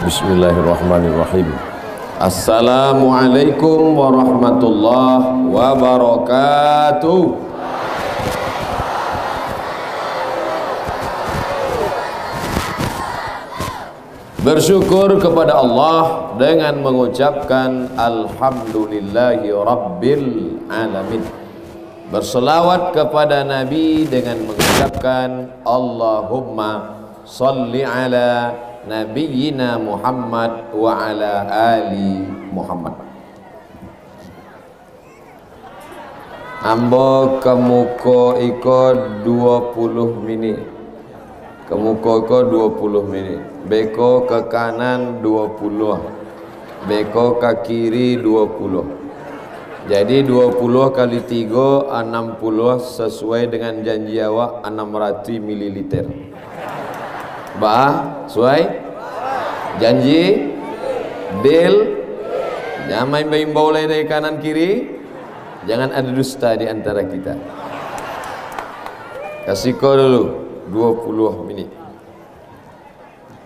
Bismillahirrahmanirrahim. Assalamualaikum warahmatullahi wabarakatuh. Bersyukur kepada Allah dengan mengucapkan Alhamdulillahi Rabbil Alamin. Berselawat kepada Nabi dengan mengucapkan Allahumma salli ala Nabiyyina Muhammad wa ala ali Muhammad. Ambo kemuko iko 20 menit. Kemuko iko 20 menit. Beko ke kanan 20. Beko ke kiri 20. Jadi 20 kali 3 60 sesuai dengan janji awak 600 ml. Bah, sesuai? Janji? Deal? Jangan main-main boleh dari kanan kiri. Jangan ada dusta di antara kita. Kasih kau dulu 20 menit.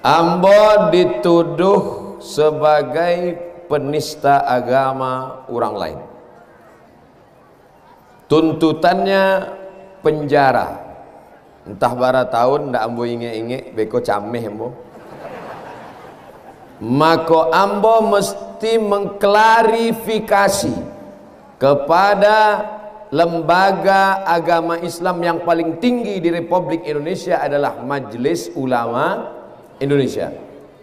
Ambo dituduh sebagai penista agama orang lain. Tuntutannya penjara. Entah bara tahun ndak ambo inge-inge beko cameh ambo. Maka ambo mesti mengklarifikasi kepada lembaga agama Islam yang paling tinggi di Republik Indonesia adalah Majelis Ulama Indonesia,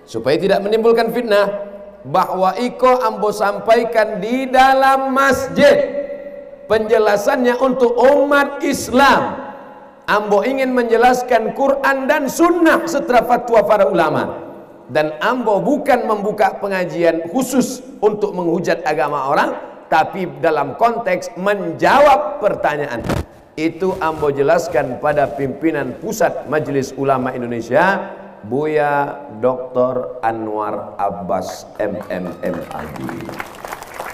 supaya tidak menimbulkan fitnah, bahwa iko ambo sampaikan di dalam masjid penjelasannya untuk umat Islam. Ambo ingin menjelaskan Quran dan Sunnah setelah fatwa para ulama. Dan ambo bukan membuka pengajian khusus untuk menghujat agama orang, tapi dalam konteks menjawab pertanyaan. Itu ambo jelaskan pada pimpinan pusat Majelis Ulama Indonesia, Buya Dr. Anwar Abbas MMMAD.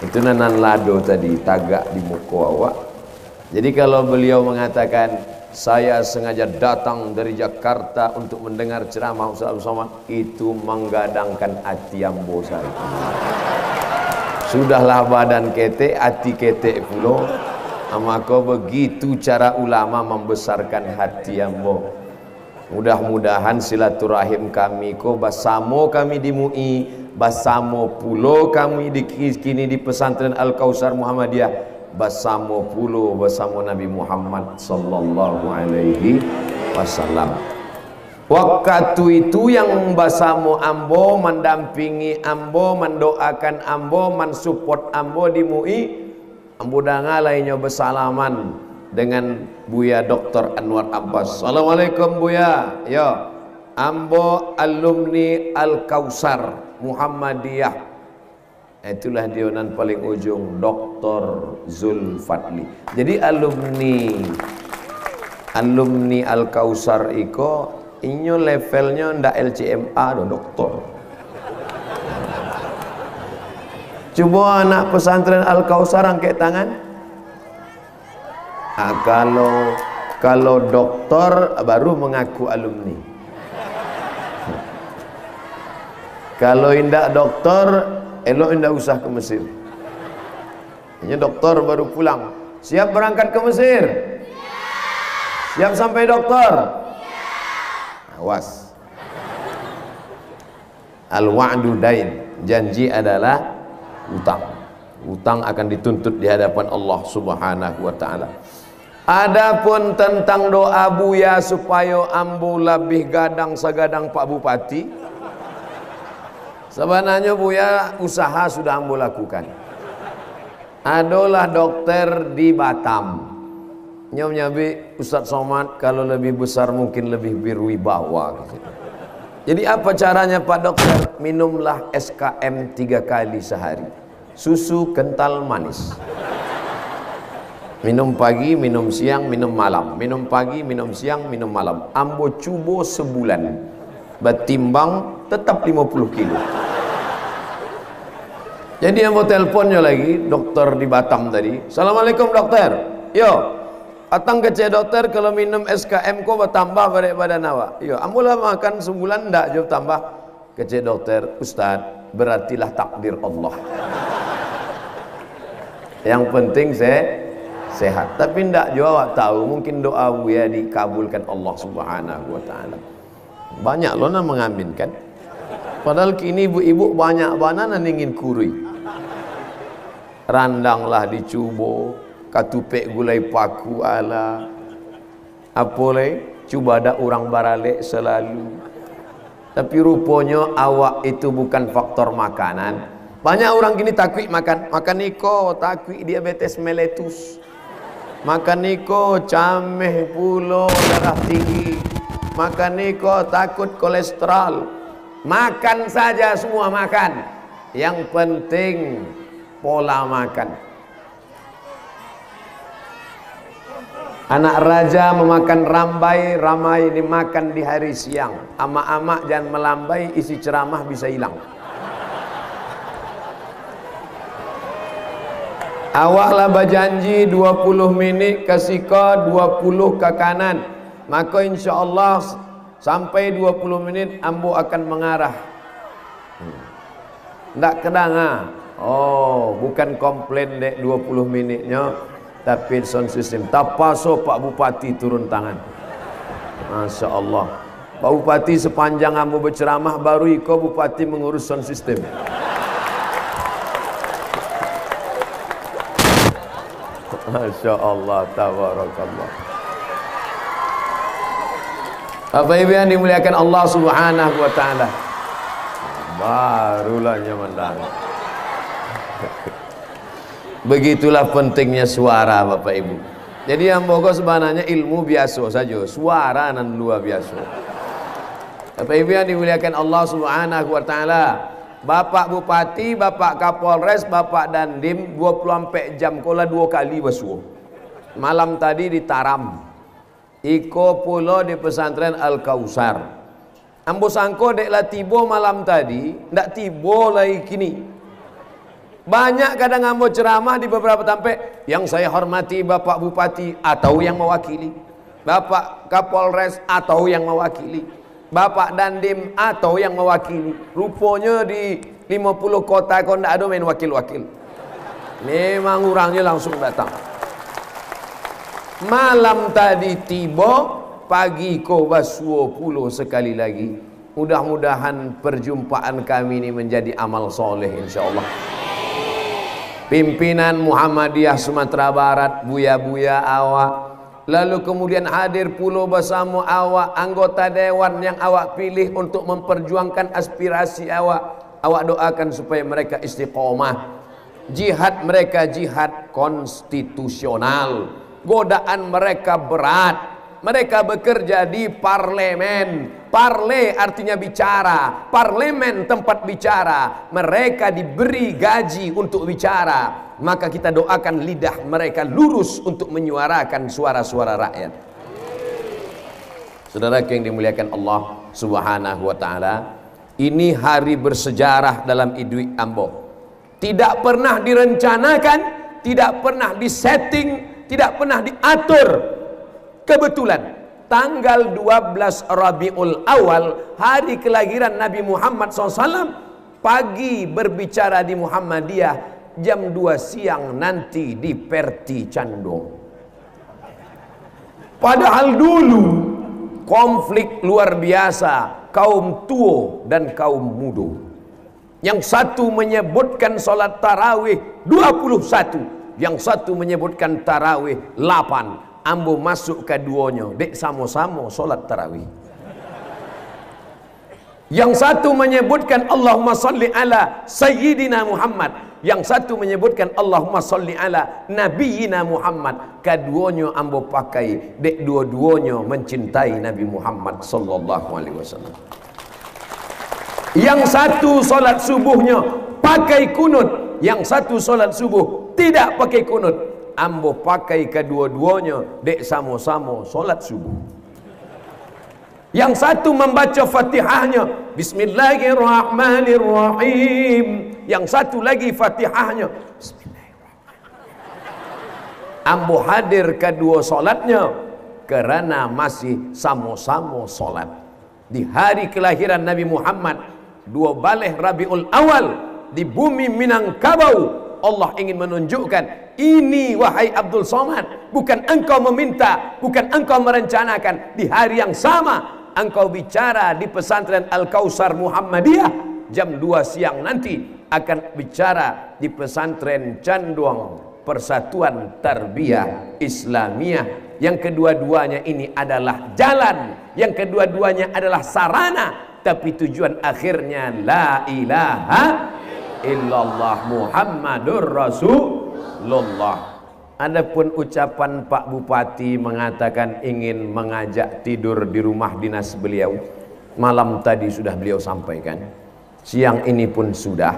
Itu nanan lado tadi tagak di muka awak. Jadi kalau beliau mengatakan saya sengaja datang dari Jakarta untuk mendengar ceramah Ustaz Somad, itu menggadangkan hati ambo saya. Sudahlah badan kete, hati kete pulo. Maka begitu cara ulama membesarkan hati ambo. Mudah-mudahan silaturahim kami ko basamo kami di MUI, basamo pulo kami di kini di pesantren Al-Kausar Muhammadiyah, basamo pulo basamo Nabi Muhammad sallallahu alaihi wasallam. Waktu itu yang basamo ambo, mendampingi ambo, mendoakan ambo, mensupport ambo di MUI, ambo danga lainnya bersalaman dengan Buya Dr. Anwar Abbas. Assalamualaikum Buya. Yo, ambo alumni Al-Kausar Muhammadiyah. Itulah dionan paling ujung, Dr. Zulfadli. Jadi alumni Al-Kausar iko inyo levelnya ndak LCMA do doktor. Coba anak pesantren Al-Kausar angkat tangan. Kalau doktor baru mengaku alumni. Kalau indak doktor, elok indah usah ke Mesir. Ini doktor baru pulang. Siap berangkat ke Mesir? Siap sampai doktor? Awas. Al-wa'du dain. Janji adalah utang. Utang akan dituntut di hadapan Allah Subhanahu wa taala. Adapun tentang doa Buya supaya ambo lebih gadang sagadang Pak Bupati, sebenarnya Buya usaha sudah ambo lakukan. Adalah dokter di Batam. Nyom-nyabi Ustaz Somad kalau lebih besar mungkin lebih berwibawa gitu. Jadi apa caranya Pak Dokter? Minumlah SKM 3 kali sehari. Susu kental manis. Minum pagi, minum siang, minum malam. Minum pagi, minum siang, minum malam. Ambo cubo sebulan. Betimbang tetap 50 kilo. Jadi ambo teleponnya lagi dokter di Batam tadi. Assalamualaikum dokter. Yo, atang kece dokter kalau minum SKM ko bertambah berat badan awak. Yo, ambo lah makan sebulan ndak jauh tambah. Kata dokter, Ustaz, berartilah takdir Allah. Yang penting saya sehat. Tapi ndak jawab tahu, mungkin doa buya dikabulkan Allah Subhanahu wa taala. Banyak loh yang mengaminkan. Padahal kini ibu-ibu banyak banana ingin kuri. Randanglah dicubo, katupek gulai paku ala. Apa lagi? Cuba ada orang baralek selalu. Tapi rupanya awak itu bukan faktor makanan. Banyak orang kini takut makan. Makan niko takut diabetes mellitus. Makan niko cameh pulo darah tinggi. Makan niko takut kolesterol. Makan saja, semua makan. Yang penting pola makan. Anak raja memakan rambai, ramai dimakan di hari siang. Amak-amak jangan melambai, isi ceramah bisa hilang. Awaklah berjanji 20 minit ke sika, 20 ke kanan. Maka insya Allah sampai 20 menit ambo akan mengarah. Ndak kedang oh, bukan komplain dek 20 minitnya, tapi sound system. Tapaso Pak Bupati turun tangan. Masya Allah. Pak Bupati sepanjang ambo berceramah baru iko Bupati mengurus sound system. Masya Allah, tabarakallah. Bapak Ibu yang dimuliakan Allah Subhanahu wa taala. Barulah nyaman. Begitulah pentingnya suara Bapak Ibu. Jadi yang pokok sebenarnya ilmu biasa saja, suara nan luar biasa. Bapak Ibu yang dimuliakan Allah Subhanahu wa taala. Bapak Bupati, Bapak Kapolres, Bapak Dandim 24 jam kola 2 kali basuh. Malam tadi di Taram. Iko pulo di pesantren Al-Kausar. Ambo sangko deklah tibo malam tadi, ndak tibo lagi kini. Banyak kadang ambo ceramah di beberapa tempat, yang saya hormati Bapak Bupati atau yang mewakili, Bapak Kapolres atau yang mewakili, Bapak Dandim atau yang mewakili. Rupanya di 50 kota kok ndak ada main wakil-wakil. Memang orangnya langsung datang. Malam tadi tiba, pagi ko basuo pulo sekali lagi. Mudah-mudahan perjumpaan kami ini menjadi amal soleh insyaallah. Pimpinan Muhammadiyah Sumatera Barat, buya-buya awak. Lalu kemudian hadir pulo bersama awak, anggota dewan yang awak pilih untuk memperjuangkan aspirasi awak. Awak doakan supaya mereka istiqomah. Jihad mereka jihad konstitusional. Godaan mereka berat. Mereka bekerja di parlemen. Parle artinya bicara. Parlemen tempat bicara. Mereka diberi gaji untuk bicara. Maka kita doakan lidah mereka lurus untuk menyuarakan suara-suara rakyat. Saudara yang dimuliakan Allah Subhanahu wa taala, ini hari bersejarah dalam hidup ambo. Tidak pernah direncanakan, tidak pernah disetting, tidak pernah diatur. Kebetulan tanggal 12 Rabiul Awal, hari kelahiran Nabi Muhammad SAW, pagi berbicara di Muhammadiyah, jam 2 siang nanti di Perti Candong. Padahal dulu konflik luar biasa kaum tua dan kaum muda. Yang satu menyebutkan salat tarawih 21, yang satu menyebutkan tarawih 8. Ambo masuk keduanya, dek sama-sama solat tarawih. Yang satu menyebutkan Allahumma salli ala Sayyidina Muhammad, yang satu menyebutkan Allahumma salli ala Nabiyina Muhammad. Keduanya ambo pakai, dek dua-duanya mencintai Nabi Muhammad sallallahu alaihi wasallam. Yang satu solat subuhnya pakai kunut, yang satu solat subuh tidak pakai kunut. Ambo pakai kedua-duanya, dek sama-sama solat subuh. Yang satu membaca Fatihahnya Bismillahirrahmanirrahim, yang satu lagi Fatihahnya Bismillahirrahmanirrahim. Ambo hadir kedua solatnya karena masih sama-sama solat di hari kelahiran Nabi Muhammad. 12 Rabiul Awal di bumi Minangkabau, Allah ingin menunjukkan, ini wahai Abdul Somad, bukan engkau meminta, bukan engkau merencanakan, di hari yang sama engkau bicara di pesantren Al-Kausar Muhammadiyah, jam 2 siang nanti akan bicara di pesantren Canduang Persatuan Tarbiyah Islamiyah, yang kedua-duanya ini adalah jalan, yang kedua-duanya adalah sarana, tapi tujuan akhirnya la ilaha illallah Muhammadur Rasulullah. Adapun ucapan Pak Bupati mengatakan ingin mengajak tidur di rumah dinas beliau, malam tadi sudah beliau sampaikan, siang ini pun sudah,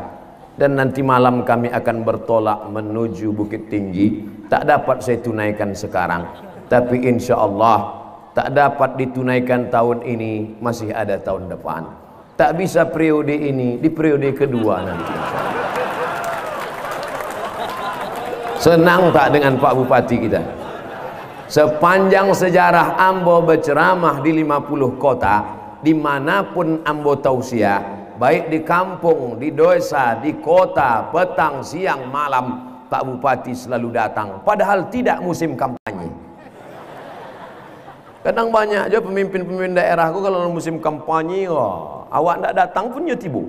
dan nanti malam kami akan bertolak menuju Bukit Tinggi. Tak dapat saya tunaikan sekarang, tapi insya Allah tak dapat ditunaikan tahun ini, masih ada tahun depan. Tak bisa periode ini, di periode kedua nanti. Senang tak dengan Pak Bupati kita? Sepanjang sejarah Ambo berceramah di 50 kota, dimanapun Ambo tausiah, baik di kampung, di desa, di kota, petang, siang, malam, Pak Bupati selalu datang, padahal tidak musim kampanye. Kadang banyak aja pemimpin-pemimpin daerahku kalau musim kampanye, awak tidak datang pun ya tibu.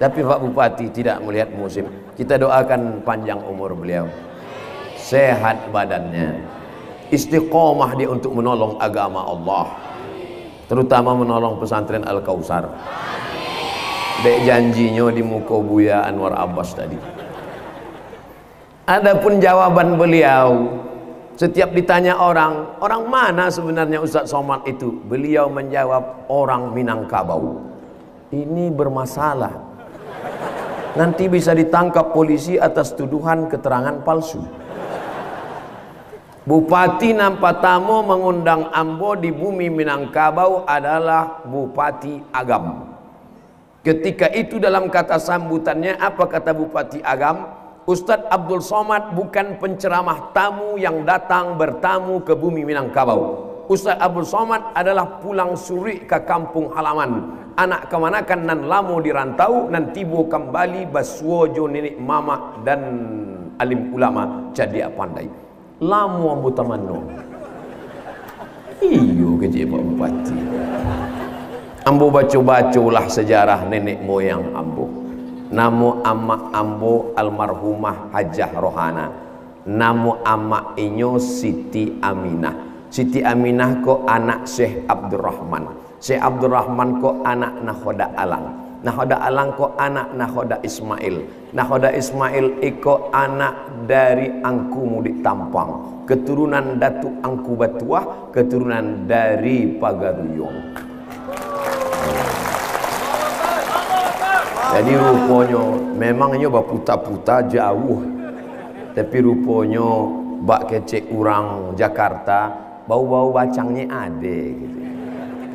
Tapi Pak Bupati tidak melihat musim. Kita doakan panjang umur beliau, sehat badannya, istiqomah dia untuk menolong agama Allah, terutama menolong pesantren Al-Kausar. Dek janjinya di muka Buya Anwar Abbas tadi. Adapun jawaban beliau, setiap ditanya orang mana sebenarnya Ustaz Somad itu, beliau menjawab, orang Minangkabau. Ini bermasalah, nanti bisa ditangkap polisi atas tuduhan keterangan palsu. Bupati Nampatamo mengundang Ambo di bumi Minangkabau adalah Bupati Agam. Ketika itu dalam kata sambutannya, apa kata Bupati Agam? Ustadz Abdul Somad bukan penceramah tamu yang datang bertamu ke bumi Minangkabau. Ustadz Abdul Somad adalah pulang suri ke kampung halaman. Anak kemanakan nan lamo di rantau, nan tibo kembali baswojo nenek mama dan alim ulama jadi pandai. Lamo ambo tamano. Iyo keje Pak Bupati. Ambo baca-bacalah sejarah nenek moyang ambo. Namo amak ambo almarhumah Hajah Rohana, namo amak inyo Siti Aminah. Siti Aminah ko anak Syekh Abdurrahman, Syekh Abdurrahman ko anak Nakhoda Alang, Nakhoda Alang ko anak Nakhoda Ismail, Nakhoda Ismail iko anak dari Angku Mudik Tampang, keturunan Datu Angku Batuah, keturunan dari Pagaruyung. Jadi rupanya memangnya baputa-puta jauh, tapi rupanya bak kecek orang Jakarta bau-bau bacangnya ada gitu.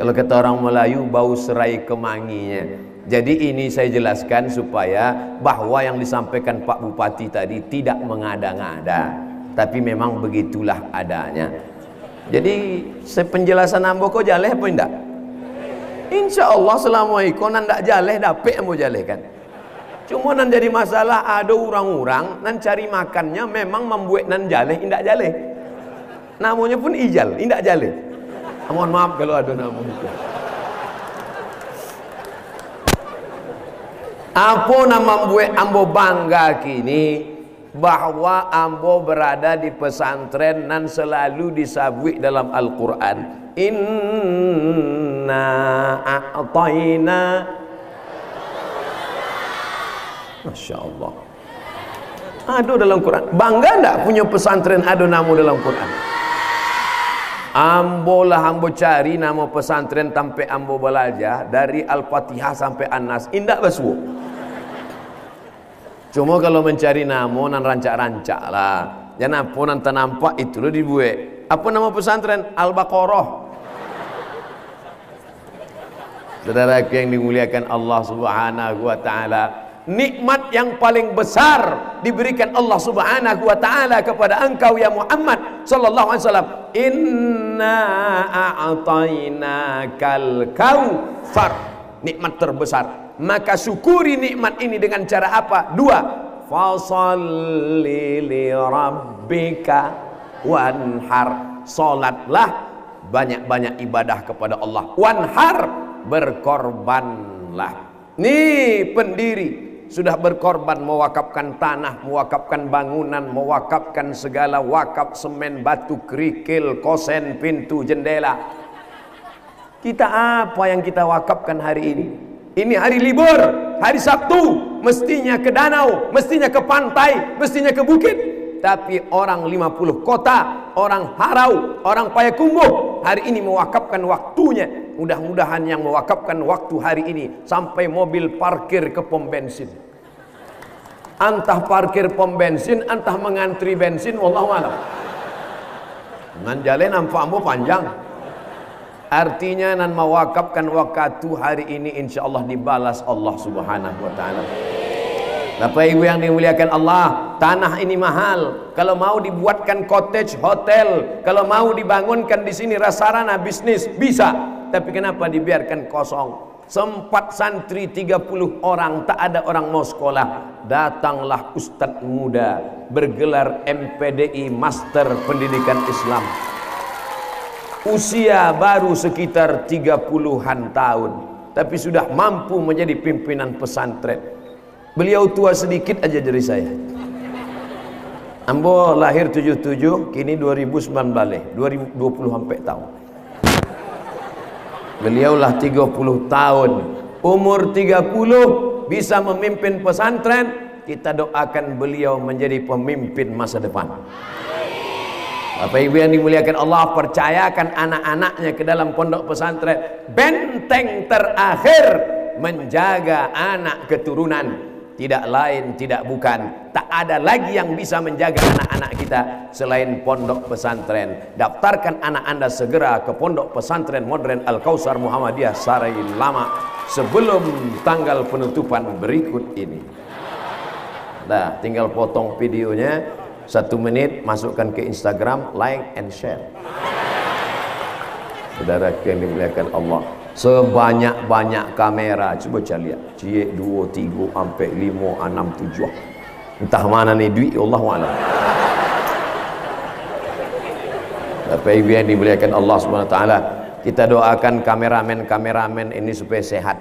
Kalau kata orang Melayu bau serai kemanginya. Jadi ini saya jelaskan supaya bahwa yang disampaikan Pak Bupati tadi tidak mengada-ngada, tapi memang begitulah adanya. Jadi penjelasan ambo kok jaleh apa enggak? Insya Allah selama itu nan tak jaleh dapet yang mau jaleh kan. Cuma nan jadi masalah ada orang-orang nan cari makannya memang membuat nan jaleh indak jaleh. Namanya pun ijal, indak jaleh. Mohon maaf kalau ada nama itu. Apa nama membuat ambo bangga kini bahwa ambo berada di pesantren nan selalu disabui dalam Al-Quran. Inna a'tayna. Masya Allah, ada dalam Quran. Bangga enggak punya pesantren ada nama dalam Quran? Ambo lah ambo cari nama pesantren sampai ambo belajar dari Al-Fatihah sampai An-Nas, indak baswo. Cuma kalau mencari nama nan rancak-rancak lah, jangan apa nan nampak itu lo dibuat. Apa nama pesantren? Al-Baqarah. Saudara yang dimuliakan Allah Subhanahu wa taala, nikmat yang paling besar diberikan Allah Subhanahu wa taala kepada engkau ya Muhammad sallallahu alaihi wasallam. Inna a'tainakal kautsar. nikmat terbesar. Maka syukuri nikmat ini dengan cara apa? Dua. Fasholli li rabbika wanhar. Salatlah, banyak-banyak ibadah kepada Allah. Wanhar, berkorbanlah. Nih pendiri sudah berkorban, mewakafkan tanah, mewakafkan bangunan, mewakafkan segala wakaf, semen, batu, kerikil, kosen, pintu, jendela. Kita apa yang kita wakafkan hari ini? Ini hari libur, hari Sabtu, mestinya ke danau, mestinya ke pantai, mestinya ke bukit. Tapi orang 50 kota, orang Harau, orang Payakumbuh hari ini mewakafkan waktunya. Mudah-mudahan yang mewakafkan waktu hari ini sampai mobil parkir ke pom bensin. Antah parkir pom bensin, antah mengantri bensin, wallahu a'lam. Nan jalan nampakmu panjang. Artinya nan mewakafkan waktu hari ini insyaallah dibalas Allah Subhanahu wa taala. Bapak Ibu yang dimuliakan Allah, tanah ini mahal. Kalau mau dibuatkan cottage, hotel, kalau mau dibangunkan di sini rasarana bisnis, bisa. Tapi kenapa dibiarkan kosong? Sempat santri 30 orang, tak ada orang mau sekolah. Datanglah ustadz muda bergelar MPDI, Master Pendidikan Islam. Usia baru sekitar 30-an tahun, tapi sudah mampu menjadi pimpinan pesantren. Beliau tua sedikit aja dari saya. Ambo lahir 77, kini 2019, 2020 sampai tahun. Beliau lah 30 tahun. Umur 30 bisa memimpin pesantren. Kita doakan beliau menjadi pemimpin masa depan. Bapak Ibu yang dimuliakan Allah, percayakan anak-anaknya ke dalam pondok pesantren. Benteng terakhir menjaga anak keturunan. Tidak lain, tidak bukan. Tak ada lagi yang bisa menjaga anak-anak kita selain pondok pesantren. Daftarkan anak Anda segera ke pondok pesantren modern Al-Kausar Muhammadiyah Sarai Lama sebelum tanggal penutupan berikut ini. Nah, tinggal potong videonya 1 menit, masukkan ke Instagram, like and share. Saudara yang dimuliakan Allah, sebanyak-banyak kamera, coba cari lihat, cie 2, 3, sampai 5, 6, 7. Entah mana nih duit, Allah a'lam. Bapak Ibu yang dimuliakan Allah SWT, kita doakan kameramen ini supaya sehat,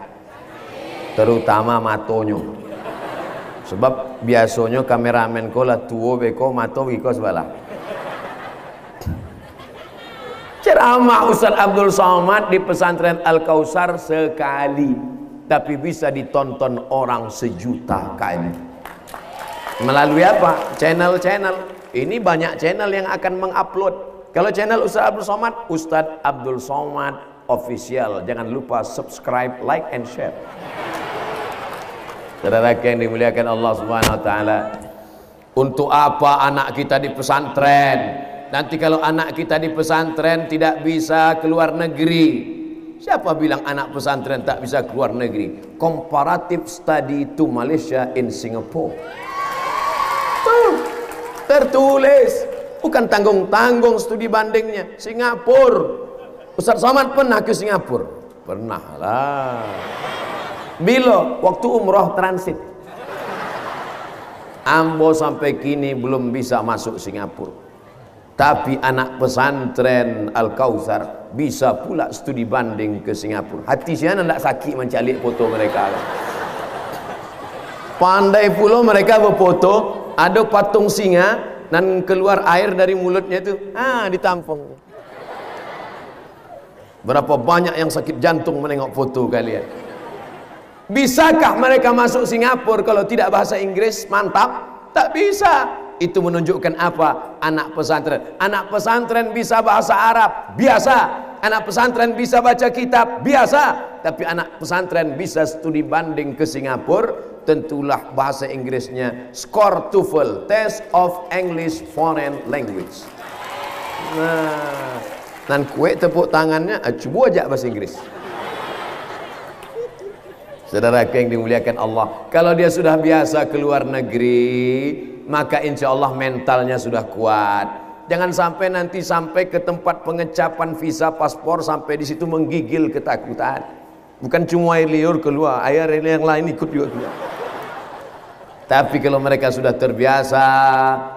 terutama matonyo. Sebab biasanya kameramen ko lah tua beko mato wiko sebelah. Ceramah Ustaz Abdul Somad di pesantren Al-Kausar sekali, tapi bisa ditonton orang 1 juta kali. Melalui apa? Channel-channel. Ini banyak channel yang akan mengupload. Kalau channel Ustaz Abdul Somad, Ustaz Abdul Somad Official. Jangan lupa subscribe, like and share. Saudara yang dimuliakan Allah Subhanahu wa taala, untuk apa anak kita di pesantren? Nanti kalau anak kita di pesantren tidak bisa keluar negeri, siapa bilang anak pesantren tak bisa keluar negeri? Comparative study to Malaysia in Singapore. Tuh, tertulis, bukan tanggung-tanggung studi bandingnya. Singapura. Ustaz Somad pernah ke Singapura? Pernah lah. Bila waktu umroh transit. Ambo sampai kini belum bisa masuk Singapura. Tapi anak pesantren Al-Kausar bisa pula studi banding ke Singapura. Hati siapa nak sakit mencalik foto mereka. Pandai pula mereka berfoto, ada patung singa dan keluar air dari mulutnya itu, ditampung. Berapa banyak yang sakit jantung menengok foto kalian. Bisakah mereka masuk Singapura kalau tidak bahasa Inggris? Mantap. Tak bisa. Itu menunjukkan apa? Anak pesantren. Anak pesantren bisa bahasa Arab, biasa. Anak pesantren bisa baca kitab, biasa. Tapi anak pesantren bisa studi banding ke Singapura, tentulah bahasa Inggrisnya skor TOEFL, Test of English Foreign Language. Nah, dan kue tepuk tangannya, coba aja bahasa Inggris. Saudara yang dimuliakan Allah, kalau dia sudah biasa keluar negeri, maka insya Allah mentalnya sudah kuat. Jangan sampai nanti sampai ke tempat pengecapan visa paspor, sampai di situ menggigil ketakutan. Bukan cuma air liur keluar, air yang lain ikut juga keluar. Tapi kalau mereka sudah terbiasa,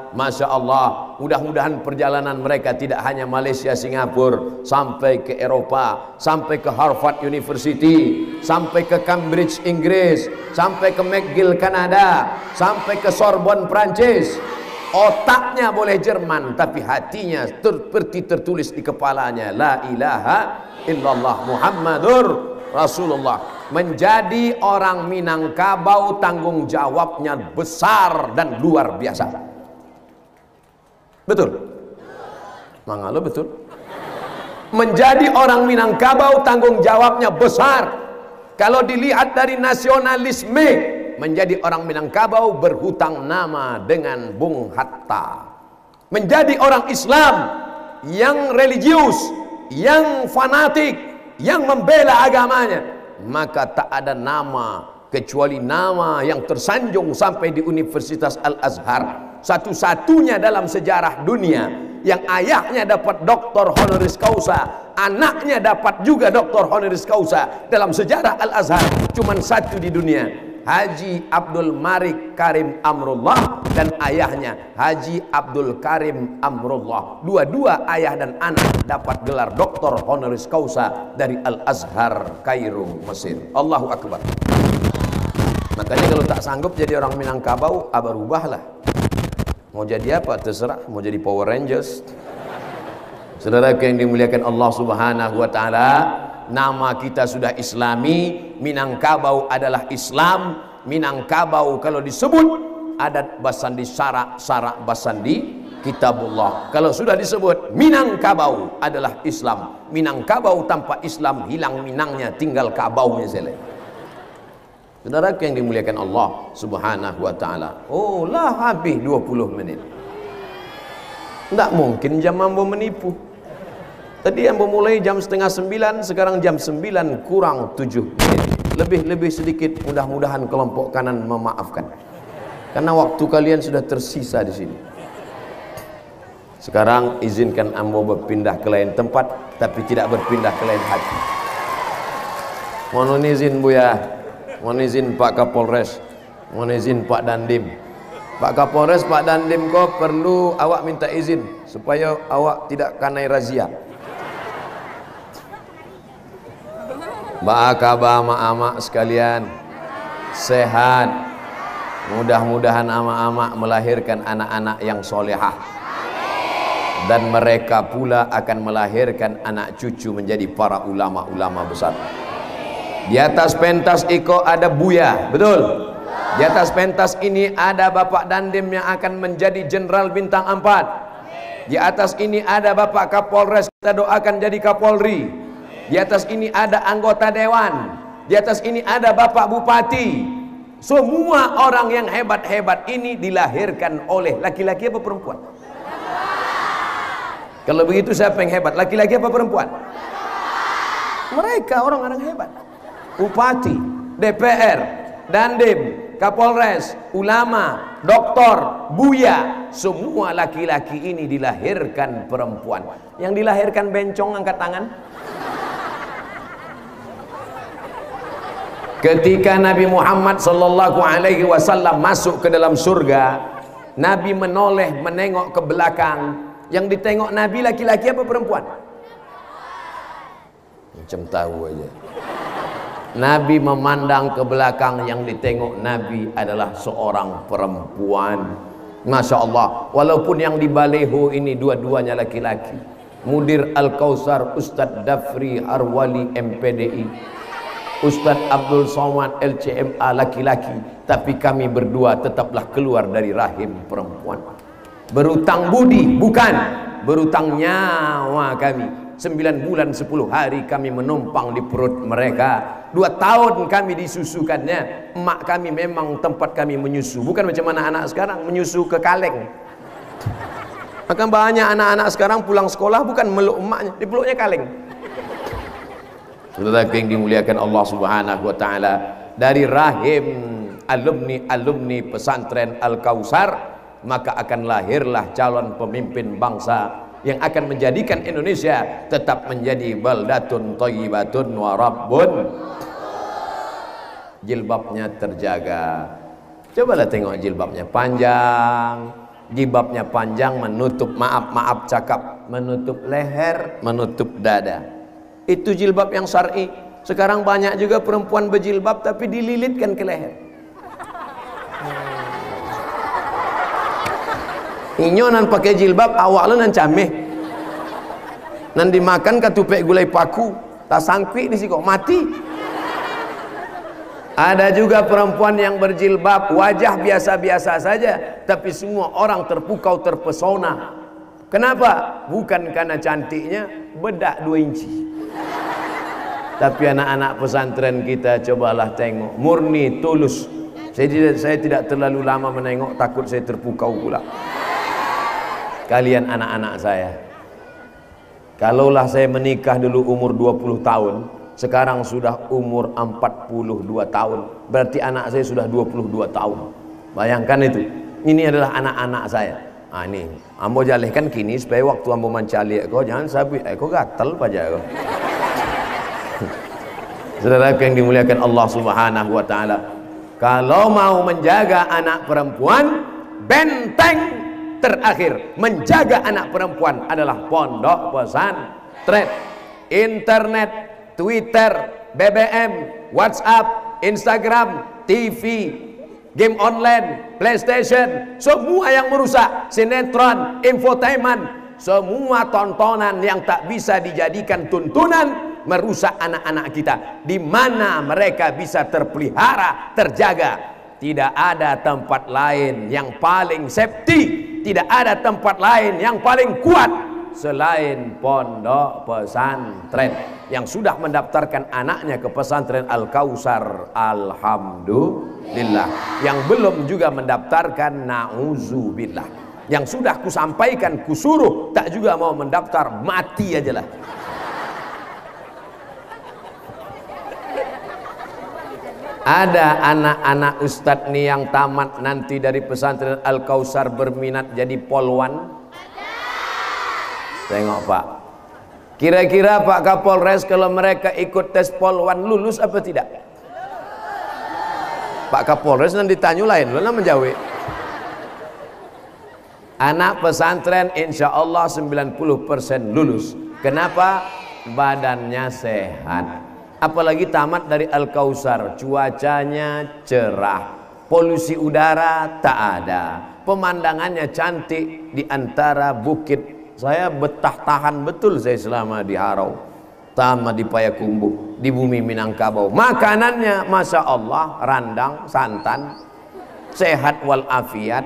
Masya Allah, mudah-mudahan perjalanan mereka tidak hanya Malaysia, Singapura, sampai ke Eropa, sampai ke Harvard University, sampai ke Cambridge Inggris, sampai ke McGill Kanada, sampai ke Sorbonne Prancis. Otaknya boleh Jerman, tapi hatinya seperti tertulis di kepalanya, la ilaha illallah Muhammadur Rasulullah. Menjadi orang Minangkabau tanggung jawabnya besar dan luar biasa. Betul? Mangalo betul? Menjadi orang Minangkabau tanggung jawabnya besar. Kalau dilihat dari nasionalisme, menjadi orang Minangkabau berhutang nama dengan Bung Hatta. Menjadi orang Islam yang religius, yang fanatik, yang membela agamanya, maka tak ada nama kecuali nama yang tersanjung sampai di Universitas Al-Azhar, satu-satunya dalam sejarah dunia yang ayahnya dapat doktor honoris causa, anaknya dapat juga doktor honoris causa dalam sejarah Al-Azhar. Cuman satu di dunia, Haji Abdul Malik Karim Amrullah dan ayahnya Haji Abdul Karim Amrullah. Dua-dua ayah dan anak dapat gelar doktor honoris causa dari Al-Azhar Kairo, Mesir. Allahu Akbar. Makanya kalau tak sanggup jadi orang Minangkabau, berubahlah. Mau jadi apa? Terserah. Mau jadi Power Rangers. Saudara yang dimuliakan Allah Subhanahu wa taala, nama kita sudah Islami. Minangkabau adalah Islam. Minangkabau kalau disebut adat Basandi Sarak, Sarak Basandi Kitabullah. Kalau sudah disebut Minangkabau adalah Islam. Minangkabau tanpa Islam hilang Minangnya, tinggal kabaunya saja. Saudara yang dimuliakan Allah Subhanahu wa taala. Oh lah, habis 20 menit. Tidak mungkin jam ambo menipu. Tadi ambo mulai jam 8:30, sekarang jam 9 kurang 7 menit. Lebih sedikit, mudah-mudahan kelompok kanan memaafkan. Karena waktu kalian sudah tersisa di sini. Sekarang izinkan ambo berpindah ke lain tempat, tapi tidak berpindah ke lain hati. Mohon izin Buya, mohon izin Pak Kapolres, mohon izin Pak Dandim. Pak Kapolres, Pak Dandim, kok perlu awak minta izin supaya awak tidak kanai razia. Ba'akaba ama-ama sekalian sehat, mudah-mudahan ama-ama melahirkan anak-anak yang solehah, dan mereka pula akan melahirkan anak cucu menjadi para ulama-ulama besar. Di atas pentas Iko ada Buya, betul? Di atas pentas ini ada Bapak Dandim yang akan menjadi Jenderal Bintang 4. Di atas ini ada Bapak Kapolres, kita doakan jadi Kapolri. Di atas ini ada anggota dewan. Di atas ini ada Bapak Bupati. Semua orang yang hebat-hebat ini dilahirkan oleh laki-laki apa perempuan? Kalau begitu siapa yang hebat? Laki-laki apa perempuan? Mereka orang-orang hebat. Bupati, DPR, Dandim, Kapolres, ulama, doktor, Buya, semua laki-laki ini dilahirkan perempuan. Yang dilahirkan bencong angkat tangan. Ketika Nabi Muhammad sallallahu alaihi wasallam masuk ke dalam surga, Nabi menoleh menengok ke belakang. Yang ditengok Nabi laki-laki apa perempuan? Macam tahu aja. Nabi memandang ke belakang, yang ditengok Nabi adalah seorang perempuan. Masya Allah. Walaupun yang di baleho ini dua-duanya laki-laki. Mudir Al-Kausar Ustadz Dafri Arwali MPDI, Ustadz Abdul Somad LCMA laki-laki, tapi kami berdua tetaplah keluar dari rahim perempuan. Berutang budi? Bukan, berutang nyawa kami. 9 bulan 10 hari kami menumpang di perut mereka. 2 tahun kami disusukannya. Emak kami memang tempat kami menyusu. Bukan macam anak-anak sekarang menyusu ke kaleng. Akan banyak anak-anak sekarang pulang sekolah bukan meluk emaknya, dipeluknya kaleng. Saudara yang dimuliakan Allah Subhanahu wa taala, dari rahim alumni pesantren Al-Kausar, maka akan lahirlah calon pemimpin bangsa yang akan menjadikan Indonesia tetap menjadi baldatun thayyibatun wa rabbun jilbabnya terjaga. Cobalah tengok jilbabnya panjang, jilbabnya panjang menutup, maaf cakap, menutup leher, menutup dada. Itu jilbab yang syar'i. Sekarang banyak juga perempuan berjilbab tapi dililitkan ke leher. Inyo nan pakai jilbab awak lu nan cameh. Nan dimakan katupek gulai paku, tak sangkwi di sini kok mati. Ada juga perempuan yang berjilbab, wajah biasa-biasa saja, tapi semua orang terpukau, terpesona. Kenapa? Bukan karena cantiknya, bedak 2 inci. Tapi anak-anak pesantren kita cobalah tengok, murni, tulus. Saya tidak terlalu lama menengok, takut saya terpukau pula. Kalian anak-anak saya, kalaulah saya menikah dulu umur 20 tahun, sekarang sudah umur 42 tahun, berarti anak saya sudah 22 tahun. Bayangkan itu. Ini adalah anak-anak saya. Ini ambo jalihkan kini supaya waktu ambo mencari kau jangan sabi kau gatal aja kau. Saudara yang dimuliakan Allah Subhanahu wa taala, kalau mau menjaga anak perempuan, benteng terakhir menjaga anak perempuan adalah pondok pesantren. Internet, Twitter, BBM, WhatsApp, Instagram, TV, game online, PlayStation, semua yang merusak, sinetron, infotainment, semua tontonan yang tak bisa dijadikan tuntunan merusak anak-anak kita. Di mana mereka bisa terpelihara, terjaga. Tidak ada tempat lain yang paling safety, tidak ada tempat lain yang paling kuat selain pondok pesantren yang sudah mendaftarkan anaknya ke pesantren Al-Kausar, alhamdulillah. Yang belum juga mendaftarkan, nauzubillah. Yang sudah kusampaikan, kusuruh, tak juga mau mendaftar, mati aja lah. Ada anak-anak ustadz nih yang tamat nanti dari pesantren Al-Kausar berminat jadi polwan? Tengok Pak, kira-kira Pak Kapolres kalau mereka ikut tes polwan lulus apa tidak? Pak Kapolres nanti ditanya lain, lu menjawab. Anak pesantren insya Allah 90% lulus. Kenapa? Badannya sehat. Apalagi tamat dari Al-Kausar, cuacanya cerah, polusi udara tak ada, pemandangannya cantik di antara bukit. Saya betah tahan betul saya selama di Harau, tamat di Payakumbuh, di bumi Minangkabau. Makanannya Masya Allah, randang, santan, sehat walafiat.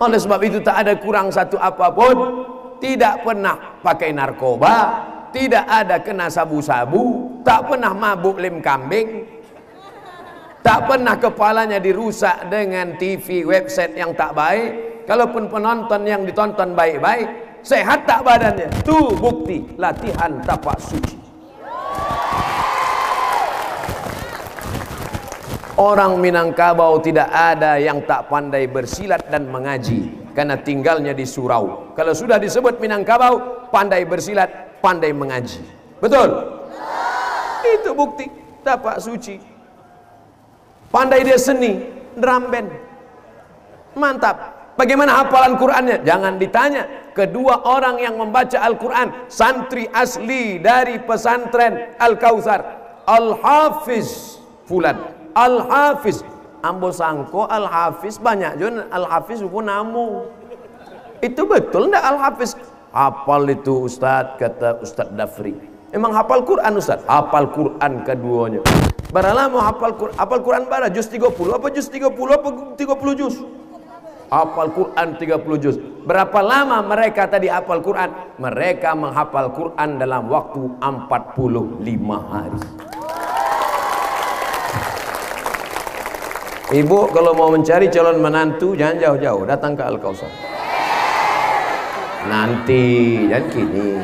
Oleh sebab itu tak ada kurang satu apapun. Tidak pernah pakai narkoba, tidak ada kena sabu-sabu, tak pernah mabuk lem kambing, tak pernah kepalanya dirusak dengan TV, website yang tak baik. Kalaupun penonton yang ditonton baik-baik, sehat tak badannya? Tuh bukti latihan tapak suci. Orang Minangkabau tidak ada yang tak pandai bersilat dan mengaji, karena tinggalnya di surau. Kalau sudah disebut Minangkabau, pandai bersilat, pandai mengaji. Betul? Itu bukti tapak suci. Pandai dia seni, drum band. Mantap. Bagaimana hafalan Qur'annya? Jangan ditanya. Kedua orang yang membaca Al-Quran, santri asli dari pesantren Al-Kausar, Al-Hafiz Fulan, Al-Hafiz. Ambo sangko Al-Hafiz banyak juga Al-Hafiz pun namu. Itu betul enggak Al-Hafiz? Hafal itu Ustadz, kata Ustadz Dafri. Emang hafal Quran Ustadz? Hafal Quran keduanya. Baralah mau hafal Quran bara juz 30 apa juz 30 apa 30 juz? Hafal Quran 30 juz. Berapa lama mereka tadi hafal Quran? Mereka menghafal Quran dalam waktu 45 hari. Ibu kalau mau mencari calon menantu jangan jauh-jauh, datang ke Al-Kausar. Nanti, jangan kini.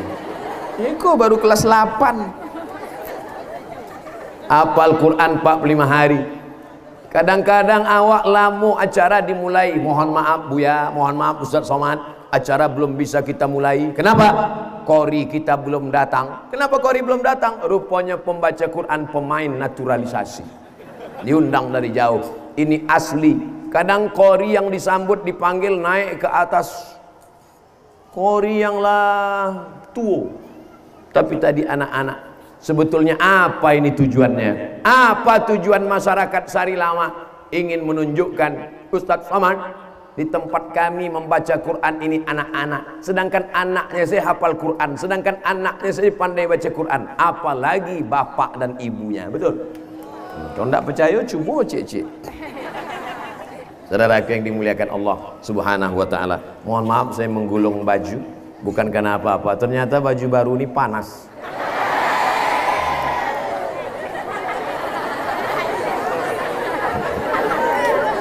Ini kok baru kelas 8. Hafal Quran 45 hari. Kadang-kadang awak lamu acara dimulai, mohon maaf Buya, mohon maaf Ustaz Somad, acara belum bisa kita mulai. Kenapa? Qori kita belum datang. Kenapa Qori belum datang? Rupanya pembaca Quran pemain naturalisasi. diundang dari jauh. Ini asli. Kadang qori yang disambut dipanggil naik ke atas, qori yang lah tua, tapi tadi anak-anak. Sebetulnya apa ini tujuannya? Apa tujuan masyarakat Sari Lama? Ingin menunjukkan Ustadz Somad, di tempat kami membaca Quran ini anak-anak, sedangkan anaknya saya hafal Quran, sedangkan anaknya saya pandai baca Quran, apalagi bapak dan ibunya. Betul? Kalau tidak percaya cuba cek-cek. Saudara yang dimuliakan Allah Subhanahu wa taala, mohon maaf saya menggulung baju bukan karena apa-apa, ternyata baju baru ini panas.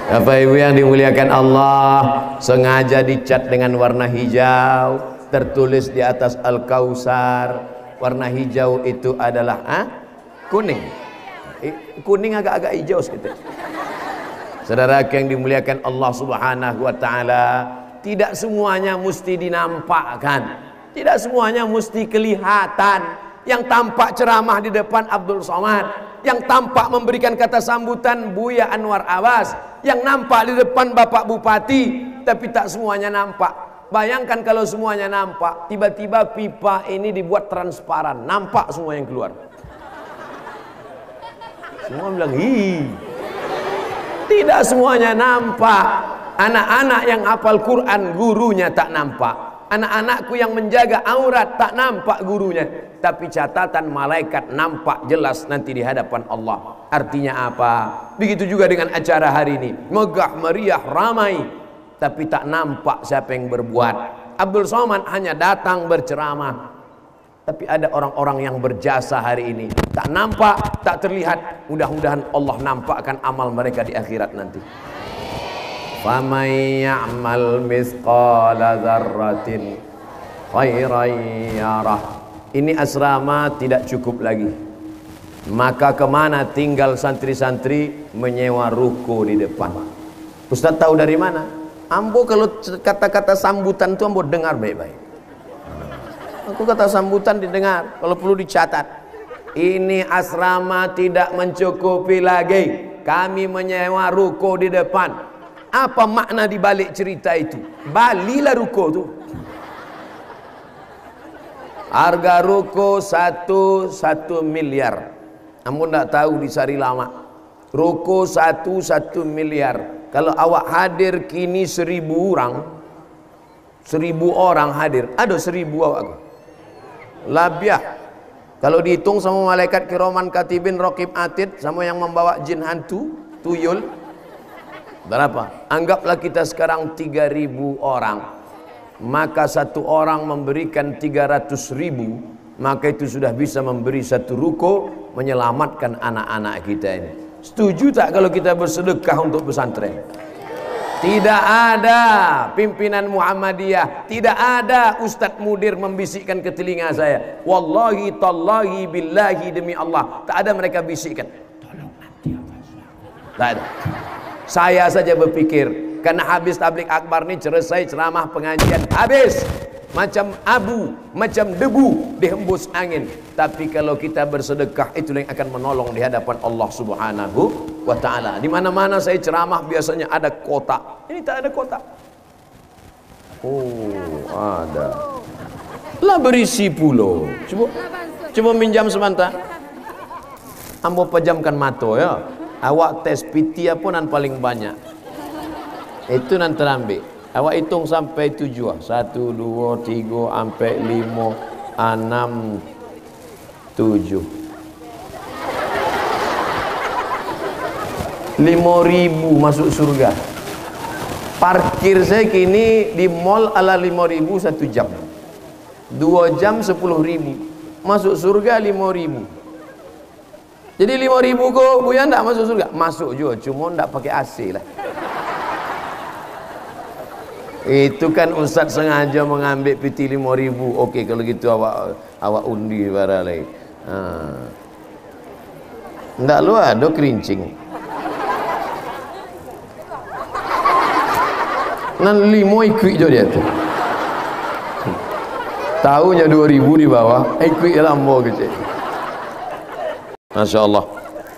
Bapak Ibu yang dimuliakan Allah, sengaja dicat dengan warna hijau, tertulis di atas Al-Kausar. Warna hijau itu adalah kuning. Kuning agak-agak hijau sedikit. Saudara yang dimuliakan Allah Subhanahu wa taala, tidak semuanya mesti dinampakkan, tidak semuanya mesti kelihatan. Yang tampak ceramah di depan Abdul Somad, yang tampak memberikan kata sambutan Buya Anwar Abbas, yang nampak di depan Bapak Bupati, tapi tak semuanya nampak. Bayangkan kalau semuanya nampak, tiba-tiba pipa ini dibuat transparan, nampak semua yang keluar. Semua bilang, "Hi." Tidak semuanya nampak. Anak-anak yang hafal Quran gurunya tak nampak. Anak-anakku yang menjaga aurat tak nampak gurunya, tapi catatan malaikat nampak jelas nanti di hadapan Allah. Artinya apa? Begitu juga dengan acara hari ini, megah meriah ramai, tapi tak nampak siapa yang berbuat. Abdul Somad hanya datang berceramah, tapi ada orang-orang yang berjasa hari ini, tak nampak, tak terlihat. Mudah-mudahan Allah nampakkan amal mereka di akhirat nanti. فَمَنْ يَعْمَلْ مِثْقَالَ ذَرَّةٍ خَيْرًا يَرَهُ. Ini asrama tidak cukup lagi, maka kemana tinggal santri-santri menyewa ruko di depan. Ustaz tahu dari mana? Ambo kalau kata-kata sambutan itu ambo dengar baik-baik. Aku kata sambutan didengar, kalau perlu dicatat. Ini asrama tidak mencukupi lagi, kami menyewa ruko di depan. Apa makna di balik cerita itu? Balilah ruko tu. Harga ruko 1 miliar. Kamu tak tahu di Sari Lama, ruko 1 miliar. Kalau awak hadir kini 1000 orang, 1000 orang hadir, ada 1000 awak. Labiah. Kalau dihitung sama malaikat kiraman katibin raqib atid, sama yang membawa jin hantu, tuyul, berapa? Anggaplah kita sekarang 3000 orang, maka satu orang memberikan 300.000, maka itu sudah bisa memberi satu ruko, menyelamatkan anak-anak kita ini. Setuju tak kalau kita bersedekah untuk pesantren? Tidak ada pimpinan Muhammadiyah, tidak ada Ustadz Mudir membisikkan ke telinga saya, wallahi tallahi billahi, demi Allah, tak ada mereka bisikkan, tolong nanti tak ada. Saya saja berpikir, karena habis tablik akbar ni selesai ceramah pengajian, habis macam abu, macam debu dihembus angin. Tapi kalau kita bersedekah, itulah yang akan menolong di hadapan Allah Subhanahu wa taala. Di mana-mana saya ceramah biasanya ada kotak. Ini tak ada kotak. Oh, ada. Lah berisi pulo. Coba minjam sebentar. Ambo pejamkan mata ya. Awak tes PT pun nan paling banyak. Itu nan terambil. Awak hitung sampai 7. 1, 2, 3, sampai 5, 6, 7. 5.000 masuk surga. Parkir saya kini di mall ala 5.000 1 jam. 2 jam 10.000. Masuk surga 5.000. Jadi 5.000 kok Buya enggak masuk surga? Masuk juga, cuma enggak pakai AC lah. Itu kan Ustaz sengaja mengambil PT 5.000. Okey, kalau gitu awak undi barang lain. Enggak lu ada kerincing. Nan 5 ikut je dia tu. Tahunya 2.000 di bawah, ikut lambo kecil. Masya Allah.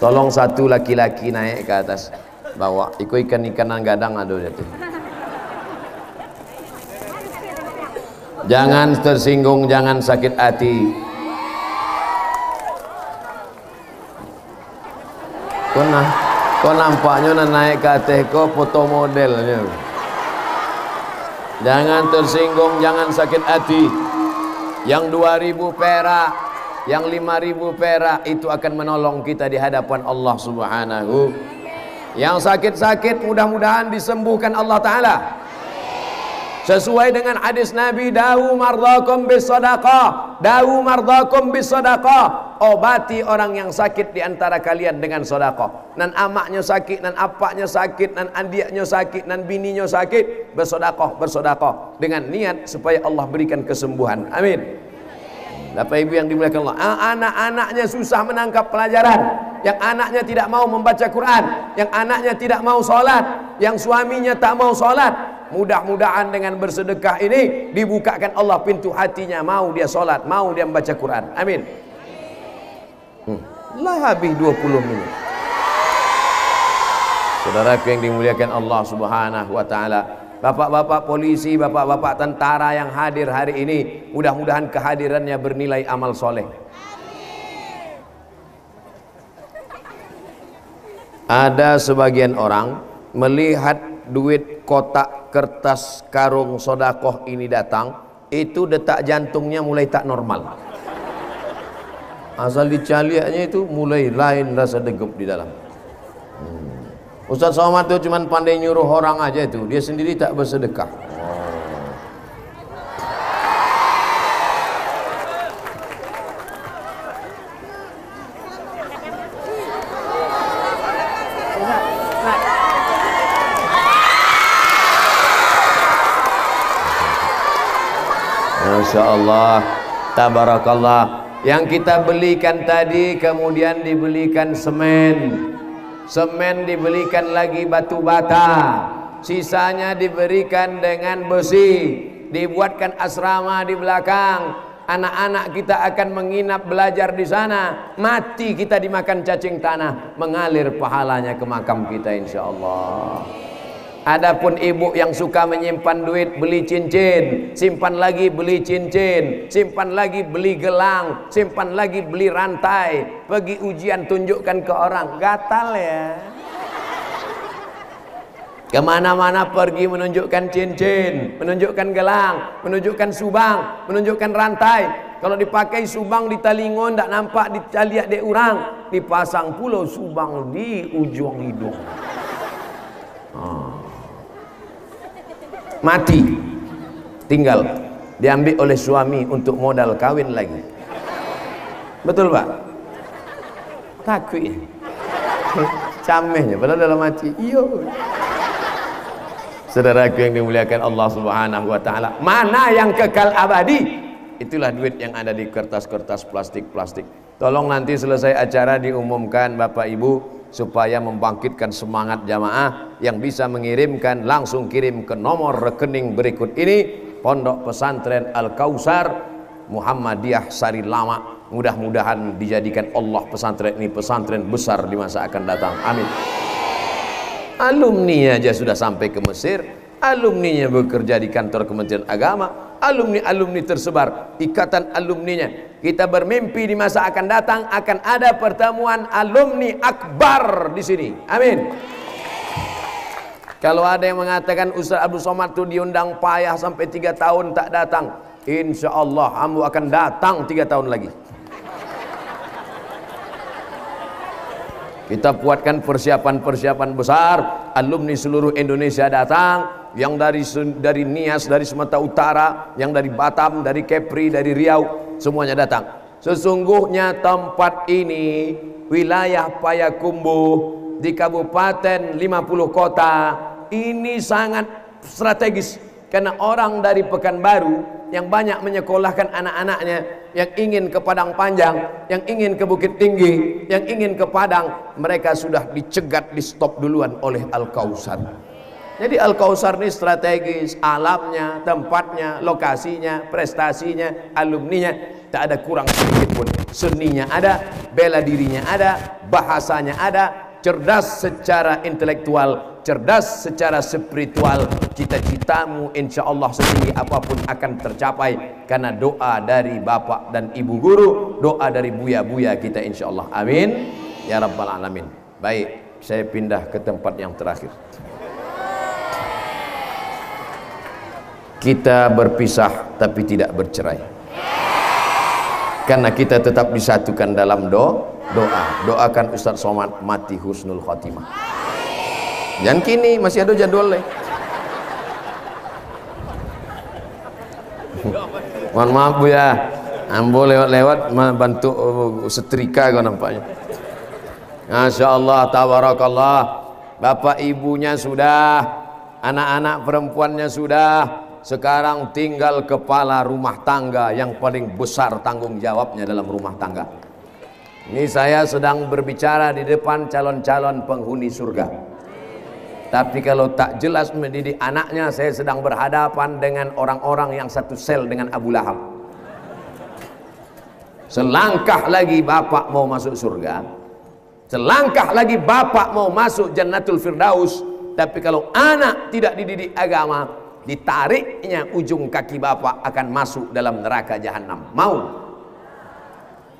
Tolong satu laki-laki naik ke atas, bawa. Ikut ikan-ikanan gadang ada dia tuh. Jangan tersinggung, jangan sakit hati. Kau nampaknya naik ke atas kau foto modelnya. Jangan tersinggung, jangan sakit hati. Yang 2.000 perak, yang 5.000 perak itu akan menolong kita di hadapan Allah Subhanahu. Yang sakit-sakit mudah-mudahan disembuhkan Allah Ta'ala. Sesuai dengan hadis Nabi, dawu mardakum bisadaqah, dawu mardakum bisadaqah. Obati orang yang sakit di antara kalian dengan sedekah. Nan amaknya sakit, nan apaknya sakit, nan andiaknya sakit, nan bininya sakit, bersedekah dengan niat supaya Allah berikan kesembuhan. Amin. Bapak Ibu yang dimuliakan Allah, anak-anaknya susah menangkap pelajaran, yang anaknya tidak mau membaca Quran, yang anaknya tidak mau sholat, yang suaminya tak mau sholat. Mudah-mudahan dengan bersedekah ini dibukakan Allah pintu hatinya, mau dia sholat, mau dia membaca Quran. Amin. Lah habis 20 menit. Saudaraku yang dimuliakan Allah Subhanahu wa taala, bapak-bapak polisi, bapak-bapak tentara yang hadir hari ini, mudah-mudahan kehadirannya bernilai amal soleh. Ada sebagian orang melihat duit kotak kertas karung sodakoh ini datang, itu detak jantungnya mulai tak normal. Asal dicaliaknya itu mulai lain rasa degup di dalam. Ustaz Somad itu cuma pandai nyuruh orang aja itu, dia sendiri tak bersedekah. Masya Allah, tabarakallah. Yang kita belikan tadi kemudian dibelikan semen, semen dibelikan lagi batu bata, sisanya diberikan dengan besi, dibuatkan asrama di belakang. Anak-anak kita akan menginap belajar di sana, mati kita dimakan cacing tanah, mengalir pahalanya ke makam kita insya Allah. Adapun ibu yang suka menyimpan duit, beli cincin, simpan lagi beli cincin, simpan lagi beli gelang, simpan lagi beli rantai, pergi ujian tunjukkan ke orang, gatal ya. Kemana-mana pergi menunjukkan cincin, menunjukkan gelang, menunjukkan subang, menunjukkan rantai. Kalau dipakai subang di talingon tak nampak, dicaliak de orang, dipasang pulau subang di ujung hidung. Mati, tinggal diambil oleh suami untuk modal kawin lagi. Betul Pak? Takut ya? Camehnya padahal dalam mati. Iya. Saudaraku yang dimuliakan Allah Subhanahu wa taala, mana yang kekal abadi? Itulah duit yang ada di kertas-kertas plastik-plastik. Tolong nanti selesai acara diumumkan Bapak Ibu, supaya membangkitkan semangat jamaah yang bisa mengirimkan, langsung kirim ke nomor rekening berikut ini, Pondok Pesantren Al-Kausar Muhammadiyah Sari Lama. Mudah-mudahan dijadikan Allah pesantren ini pesantren besar di masa akan datang. Amin. Alumninya aja sudah sampai ke Mesir, alumninya bekerja di kantor Kementerian Agama, alumni-alumni tersebar, ikatan alumninya. Kita bermimpi di masa akan datang akan ada pertemuan alumni akbar di sini. Amin. Kalau ada yang mengatakan Ustaz Abdul Somad itu diundang payah sampai 3 tahun tak datang, insya Allah kamu akan datang 3 tahun lagi. Kita buatkan persiapan-persiapan besar, alumni seluruh Indonesia datang, yang dari Nias, dari Sumatera Utara, yang dari Batam, dari Kepri, dari Riau, semuanya datang. Sesungguhnya tempat ini wilayah Payakumbuh di Kabupaten 50 kota ini sangat strategis, karena orang dari Pekanbaru yang banyak menyekolahkan anak-anaknya, yang ingin ke Padang Panjang, yang ingin ke Bukit Tinggi, yang ingin ke Padang, mereka sudah dicegat, di stop duluan oleh Al-Kausar. Jadi Al-Kausar ini strategis, alamnya, tempatnya, lokasinya, prestasinya, alumninya, tak ada kurang sedikit pun. Seninya ada, bela dirinya ada, bahasanya ada, cerdas secara intelektual, cerdas secara spiritual. Cita-citamu insya Allah setinggi apapun akan tercapai karena doa dari bapak dan ibu guru, doa dari buya-buya kita insya Allah. Amin ya rabbal alamin. Baik, saya pindah ke tempat yang terakhir. Kita berpisah tapi tidak bercerai, karena kita tetap disatukan dalam doa. Doakan Ustaz Somad mati husnul khotimah. Dan kini masih ada jadwalnya. Mohon maaf Bu ya, ambo lewat-lewat bantu setrika kau nampaknya. Masya Allah, tabarakallah. Bapak ibunya sudah, anak-anak perempuannya sudah, sekarang tinggal kepala rumah tangga yang paling besar tanggung jawabnya dalam rumah tangga. Ini saya sedang berbicara di depan calon-calon penghuni surga. Tapi kalau tak jelas mendidik anaknya, saya sedang berhadapan dengan orang-orang yang satu sel dengan Abu Lahab. Selangkah lagi bapak mau masuk surga, selangkah lagi bapak mau masuk Jannatul Firdaus. Tapi kalau anak tidak dididik agama, ditariknya ujung kaki bapak akan masuk dalam neraka jahanam. Mau?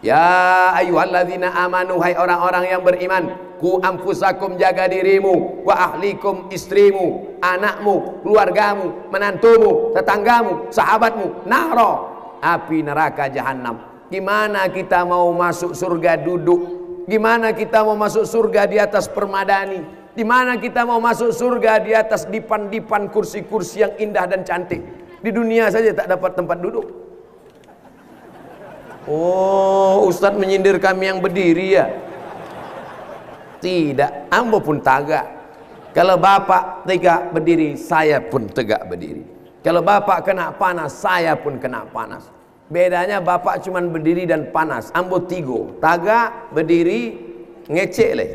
Ya ayyuhalladzina amanu, hai orang-orang yang beriman, ku anfusakum, jaga dirimu, wa ahlikum, istrimu, anakmu, keluargamu, menantumu, tetanggamu, sahabatmu, naro, api neraka jahanam. Gimana kita mau masuk surga duduk? Gimana kita mau masuk surga di atas permadani? Di mana kita mau masuk surga di atas dipan-dipan kursi-kursi yang indah dan cantik? Di dunia saja tak dapat tempat duduk. Oh, Ustadz menyindir kami yang berdiri ya? Tidak, ambo pun tegak. Kalau bapak tegak berdiri, saya pun tegak berdiri. Kalau bapak kena panas, saya pun kena panas. Bedanya bapak cuman berdiri dan panas, ambo tigo, tegak, berdiri, ngecek leh.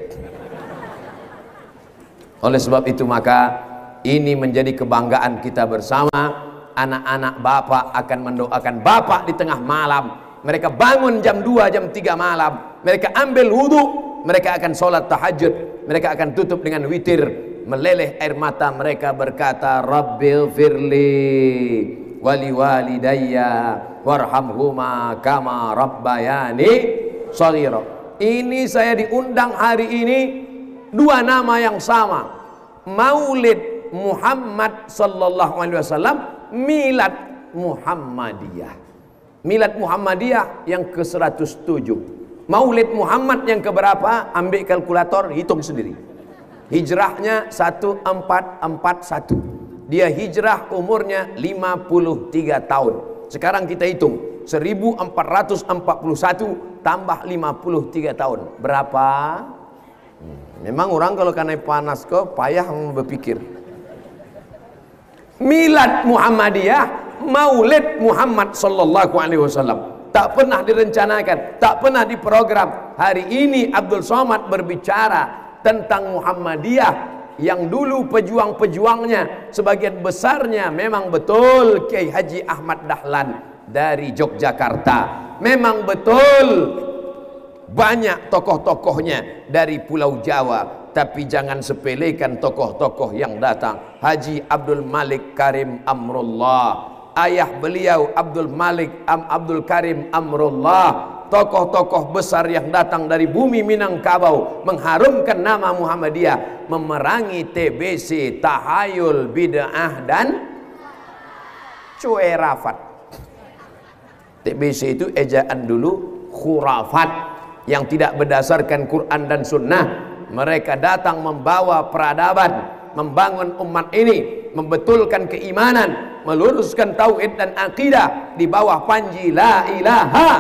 Oleh sebab itu maka ini menjadi kebanggaan kita bersama. Anak-anak bapak akan mendoakan bapak di tengah malam. Mereka bangun jam 2, jam 3 malam. Mereka ambil wudhu, mereka akan sholat tahajud, mereka akan tutup dengan witir. Meleleh air mata mereka berkata, Rabbil firli wali walidayya warhamhuma kama rabbayani shaghira. Ini saya diundang hari ini, dua nama yang sama, Maulid Muhammad sallallahu alaihi wasallam, Milad Muhammadiyah. Milad Muhammadiyah yang ke-107, Maulid Muhammad yang keberapa? Ambil kalkulator, hitung sendiri. Hijrahnya 1441. Dia hijrah umurnya 53 tahun. Sekarang kita hitung 1441 tambah 53 tahun. Berapa? Memang orang kalau kena panas kok payah berpikir. Milad Muhammadiyah, Maulid Muhammad sallallahu alaihi wasallam, tak pernah direncanakan, tak pernah diprogram. Hari ini Abdul Somad berbicara tentang Muhammadiyah yang dulu pejuang-pejuangnya sebagian besarnya memang betul Kiai Haji Ahmad Dahlan dari Yogyakarta, memang betul banyak tokoh-tokohnya dari Pulau Jawa. Tapi jangan sepelekan tokoh-tokoh yang datang. Haji Abdul Malik Karim Amrullah, ayah beliau Abdul Karim Amrullah, tokoh-tokoh besar yang datang dari bumi Minangkabau mengharumkan nama Muhammadiyah, memerangi TBC, tahayul, bid'ah dan cuerafat. TBC itu ejaan dulu, khurafat yang tidak berdasarkan Quran dan Sunnah. Mereka datang membawa peradaban, membangun umat ini, membetulkan keimanan, meluruskan tauhid dan akidah di bawah panji la ilaha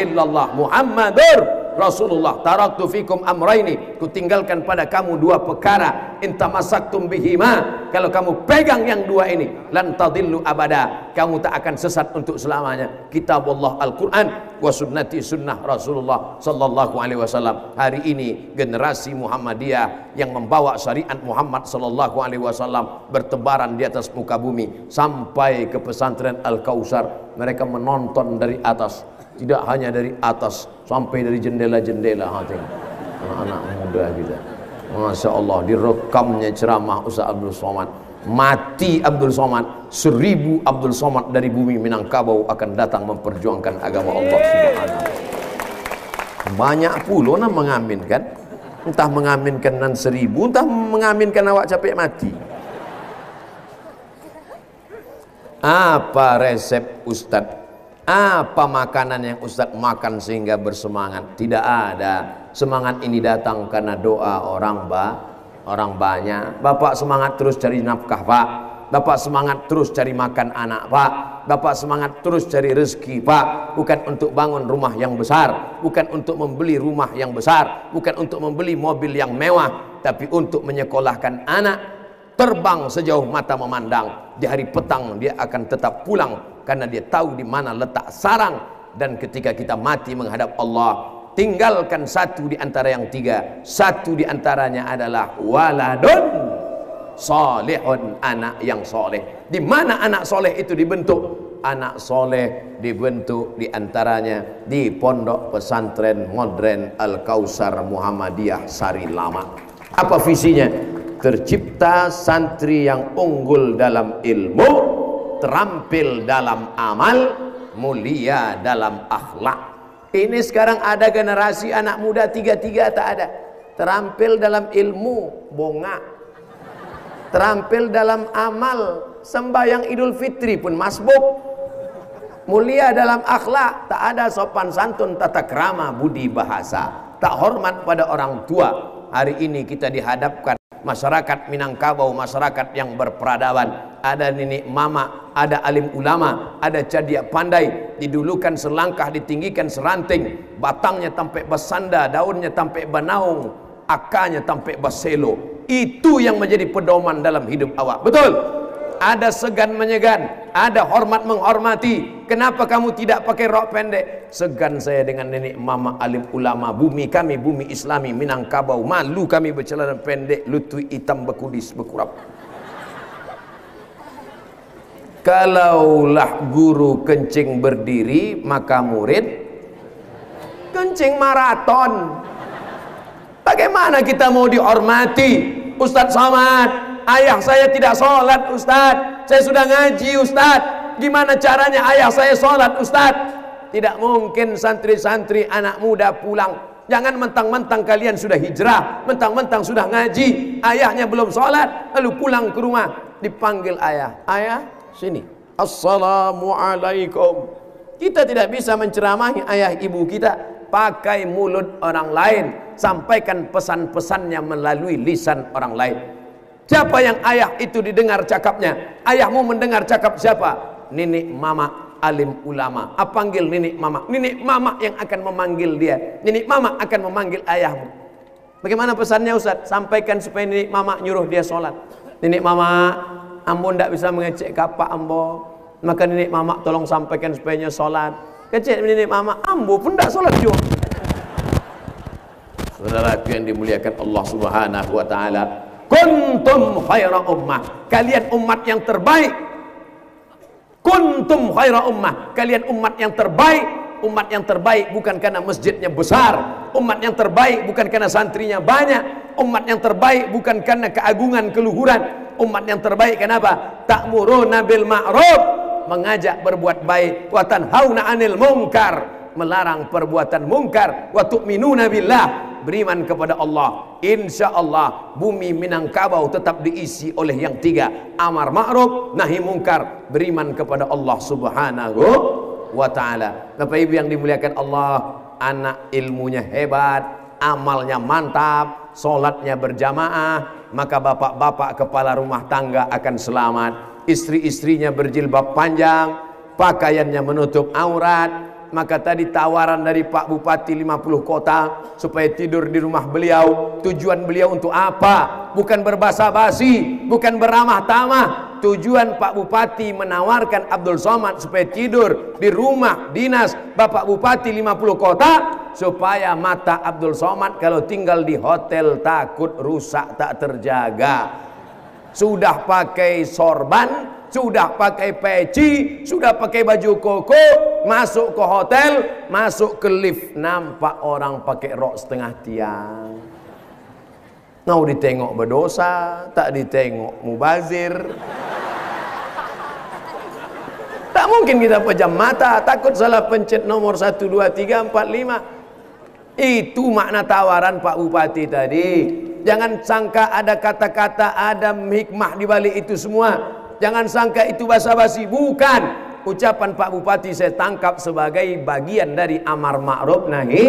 illallah Muhammadur Rasulullah. Taraktu fikum amraini, kutinggalkan pada kamu dua perkara, in tamassaktum bihima, kalau kamu pegang yang dua ini, lan tadillu abada, kamu tak akan sesat untuk selamanya. Kitabullah Al-Quran wa sunnati sunnah Rasulullah sallallahu alaihi wasallam. Hari ini generasi Muhammadiyah yang membawa syariat Muhammad sallallahu alaihi wasallam bertebaran di atas muka bumi sampai ke pesantren Al-Kausar. Mereka menonton dari atas, tidak hanya dari atas, sampai dari jendela-jendela. anak-anak muda kita. Masya Allah, direkamnya ceramah Ustaz Abdul Somad. Mati Abdul Somad, 1000 Abdul Somad dari bumi Minangkabau akan datang memperjuangkan agama Allah Subhanahu. Banyak pula nak mengaminkan, entah mengaminkan nan 1000, entah mengaminkan awak capek mati. Apa resep Ustadz? Apa makanan yang Ustadz makan sehingga bersemangat? Tidak ada. Semangat ini datang karena doa orang banyak. Bapak semangat terus cari nafkah, Pak. Bapak semangat terus cari makan anak, Pak. Bapak semangat terus cari rezeki, Pak. Bukan untuk bangun rumah yang besar, bukan untuk membeli rumah yang besar, bukan untuk membeli mobil yang mewah, tapi untuk menyekolahkan anak terbang sejauh mata memandang. Di hari petang dia akan tetap pulang karena dia tahu di mana letak sarang. Dan ketika kita mati menghadap Allah, tinggalkan satu di antara yang tiga. Satu di antaranya adalah waladun solehun, anak yang soleh. Di mana anak soleh itu dibentuk? Anak soleh dibentuk di antaranya di Pondok Pesantren Modern Al-Kausar Muhammadiyah Sari Lama. Apa visinya? Tercipta santri yang unggul dalam ilmu, terampil dalam amal, mulia dalam akhlak. Ini sekarang ada generasi anak muda tiga-tiga tak ada. Terampil dalam ilmu, bongak. Terampil dalam amal, sembahyang Idul Fitri pun masbuk. Mulia dalam akhlak, tak ada sopan santun, tata krama, budi bahasa. Tak hormat pada orang tua. Hari ini kita dihadapkan masyarakat Minangkabau, masyarakat yang berperadaban. Ada nenek mama, ada alim ulama, ada cadia pandai. Didulukan selangkah, ditinggikan seranting. Batangnya tampai basanda, daunnya tampai banaung, akarnya tampai baselo. Itu yang menjadi pedoman dalam hidup awak. Betul? Ada segan menyegan, ada hormat menghormati. Kenapa kamu tidak pakai rok pendek? Segan saya dengan nenek mama alim ulama. Bumi kami bumi Islami Minangkabau. Malu kami bercelana pendek, lutut hitam bekudis bekurap. Kalaulah guru kencing berdiri, maka murid kencing maraton. Bagaimana kita mau dihormati? Ustadz Somad, ayah saya tidak sholat Ustadz. Saya sudah ngaji Ustadz. Gimana caranya ayah saya sholat Ustadz? Tidak mungkin santri-santri anak muda pulang. Jangan mentang-mentang kalian sudah hijrah, mentang-mentang sudah ngaji, ayahnya belum sholat, lalu pulang ke rumah dipanggil ayah. Ayah, sini. Assalamualaikum. Kita tidak bisa menceramahi ayah ibu kita pakai mulut orang lain. Sampaikan pesan-pesannya melalui lisan orang lain. Siapa yang ayah itu didengar cakapnya? Ayahmu mendengar cakap siapa? Nenek mama alim ulama. Panggil nenek mama. Nenek mama yang akan memanggil dia. Nenek mama akan memanggil ayahmu. Bagaimana pesannya Ustaz? Sampaikan supaya nenek mama nyuruh dia sholat. Nenek mama, ambo tidak bisa mengecek kapak ambo. Maka nenek mama tolong sampaikan supaya dia sholat. Kecek nenek mama, ambo pun tidak sholat juga. Saudaraku yang dimuliakan Allah Subhanahu wa taala, kuntum khaira ummah, kalian umat yang terbaik. Kuntum khaira ummah, kalian umat yang terbaik. Umat yang terbaik bukan karena masjidnya besar, umat yang terbaik bukan karena santrinya banyak, umat yang terbaik bukan karena keagungan keluhuran. Umat yang terbaik kenapa? Ta'muruna bil ma'ruf, mengajak berbuat baik, wa tanhauna 'anil munkar, melarang perbuatan mungkar, wa tu'minuna billah, beriman kepada Allah. Insya Allah bumi Minangkabau tetap diisi oleh yang tiga: amar ma'ruf, nahi mungkar, beriman kepada Allah Subhanahu wa ta'ala. Bapak Ibu yang dimuliakan Allah, anak ilmunya hebat, amalnya mantap, sholatnya berjamaah, maka bapak-bapak kepala rumah tangga akan selamat. Istri-istrinya berjilbab panjang, pakaiannya menutup aurat. Maka tadi tawaran dari Pak Bupati 50 kota supaya tidur di rumah beliau. Tujuan beliau untuk apa? Bukan berbasa-basi, bukan beramah tamah. Tujuan Pak Bupati menawarkan Abdul Somad supaya tidur di rumah dinas Bapak Bupati 50 kota, supaya mata Abdul Somad kalau tinggal di hotel takut rusak, tak terjaga. Sudah pakai sorban, sudah pakai peci, sudah pakai baju koko, masuk ke hotel, masuk ke lift, nampak orang pakai rok setengah tiang. Mau ditengok berdosa, tak ditengok mubazir. Tak mungkin kita pejam mata, takut salah pencet nomor 1, 2, 3, 4, 5. Itu makna tawaran Pak Bupati tadi. Jangan sangka ada kata-kata, ada hikmah di balik itu semua. Jangan sangka itu basa-basi. Bukan. Ucapan Pak Bupati saya tangkap sebagai bagian dari amar ma'ruf nahi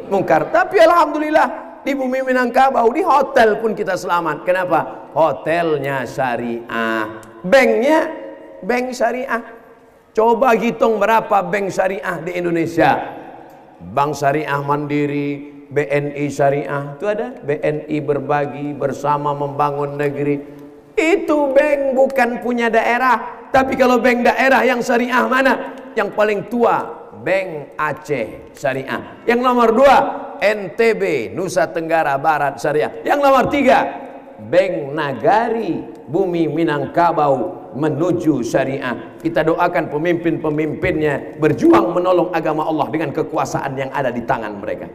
mungkar. Tapi alhamdulillah di bumi Minangkabau, di hotel pun kita selamat. Kenapa? Hotelnya syariah, banknya bank syariah. Coba hitung berapa bank syariah di Indonesia. Bank Syariah Mandiri, BNI Syariah, itu ada BNI Berbagi, Bersama Membangun Negeri. Itu bank bukan punya daerah. Tapi kalau bank daerah yang syariah mana? Yang paling tua Bank Aceh Syariah. Yang nomor 2 NTB Nusa Tenggara Barat Syariah. Yang nomor 3 Bank Nagari Bumi Minangkabau menuju syariah. Kita doakan pemimpin-pemimpinnya berjuang menolong agama Allah dengan kekuasaan yang ada di tangan mereka.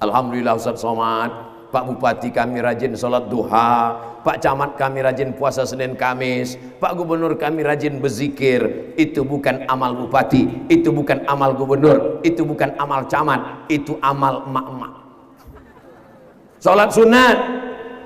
Alhamdulillah Ustaz Somad, Pak Bupati kami rajin sholat duha, Pak Camat kami rajin puasa Senin Kamis, Pak Gubernur kami rajin berzikir. Itu bukan amal bupati, itu bukan amal gubernur, itu bukan amal camat, itu amal emak-emak. Sholat sunat,